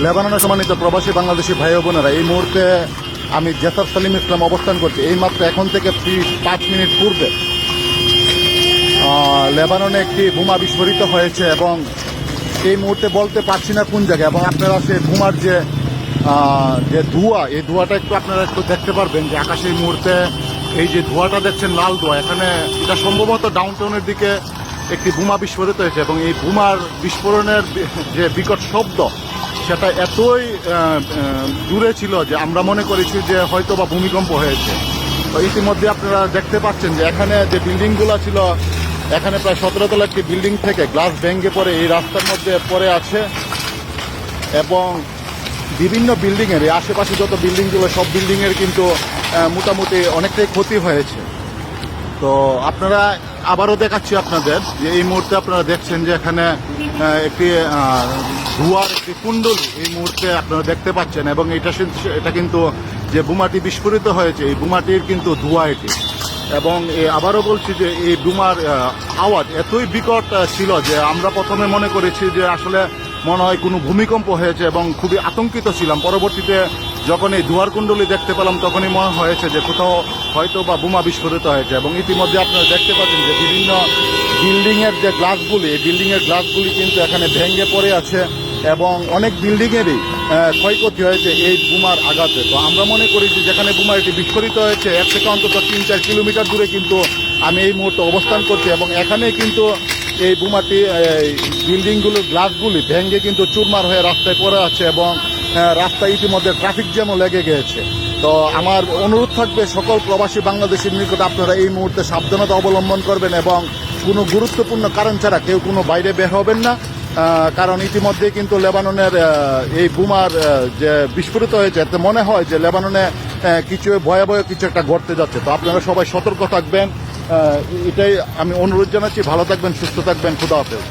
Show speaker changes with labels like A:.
A: লেবাননের সম্মানিত প্রবাসী বাংলাদেশি ভাই ও বোনেরা, এই মুহূর্তে আমি জেসার সালিম ইসলাম অবস্থান করছি। এইমাত্র এখন থেকে 5 মিনিট পূর্বে লেবাননে একটি বোমা বিস্ফোরিত হয়েছে এবং এই মুহূর্তে বলতে পারছি না কোন জায়গায়। এবং আপনারা সেই বোমার যে ধোঁয়া, এই ধোঁয়াটা আপনারা একটু দেখতে পারবেন যে আকাশে এই মুহূর্তে এই যে ধোঁয়াটা দেখছেন, লাল ধোঁয়া, এখানে এটা সম্ভবত ডাউনটাউনের দিকে একটি বোমা বিস্ফোরিত হয়েছে। এবং এই বোমার বিস্ফোরণের যে বিকট শব্দ, সেটা এতই দূরে ছিল যে আমরা মনে করেছি যে হয়তো বা ভূমিকম্প হয়েছে। তো ইতিমধ্যে আপনারা দেখতে পাচ্ছেন যে এখানে যে বিল্ডিংগুলো ছিল, এখানে প্রায় 17 তলা একটি বিল্ডিং থেকে গ্লাস ভেঙে পড়ে এই রাস্তার মধ্যে পড়ে আছে। এবং বিভিন্ন বিল্ডিংয়ের এই আশেপাশে যত বিল্ডিংগুলো, সব বিল্ডিংয়ের কিন্তু মোটামুটি অনেকটাই ক্ষতি হয়েছে। তো আপনারা আবারও দেখাচ্ছি আপনাদের যে এই মুহূর্তে আপনারা দেখছেন যে এখানে একটি ধোঁয়ার একটি কুণ্ডলী এই মুহূর্তে আপনারা দেখতে পাচ্ছেন। এবং এটা কিন্তু যে বোমাটি বিস্ফোরিত হয়েছে, এই বোমাটির কিন্তু ধোঁয়া এটি। এবং আবারও বলছি যে এই বোমার আওয়াজ এতই বিকট ছিল যে আমরা প্রথমে মনে করেছি যে আসলে মনে হয় কোনো ভূমিকম্প হয়েছে এবং খুবই আতঙ্কিত ছিলাম। পরবর্তীতে যখন এই ধোঁয়ার কুণ্ডলী দেখতে পেলাম তখনই মনে হয়েছে যে কোথাও হয়তো বা বোমা বিস্ফোরিত হয়েছে। এবং ইতিমধ্যে আপনারা দেখতে পাচ্ছেন যে বিভিন্ন বিল্ডিংয়ের যে গ্লাসগুলি, এই বিল্ডিংয়ের গ্লাসগুলি কিন্তু এখানে ভেঙে পড়ে আছে এবং অনেক বিল্ডিংয়েরই ক্ষয়ক্ষতি হয়েছে এই বোমার আঘাতে। তো আমরা মনে করি যে যেখানে বোমা এটি বিস্ফোরিত হয়েছে এর থেকে অন্তত 3-4 কিলোমিটার দূরে কিন্তু আমি এই মুহূর্তে অবস্থান করছি। এবং এখানে কিন্তু এই বোমাটি বিল্ডিংগুলোর গ্লাসগুলি ভেঙে কিন্তু চুরমার হয়ে রাস্তায় পড়ে আছে এবং রাস্তায় ইতিমধ্যে ট্রাফিক জ্যামও লেগে গিয়েছে। তো আমার অনুরোধ থাকবে সকল প্রবাসী বাংলাদেশের নিকট, আপনারা এই মুহূর্তে সাবধানতা অবলম্বন করবেন এবং কোনো গুরুত্বপূর্ণ কারণ ছাড়া কেউ কোনো বাইরে বের হবেন না। কারণ ইতিমধ্যে কিন্তু লেবাননের এই বোমার যে বিস্ফোরিত হয়েছে, এতে মনে হয় যে লেবাননে কিছু ভয়াবহ কিছু একটা ঘটতে যাচ্ছে। তো আপনারা সবাই সতর্ক থাকবেন, এটাই আমি অনুরোধ জানাচ্ছি। ভালো থাকবেন, সুস্থ থাকবেন, খুদা হাফেজ।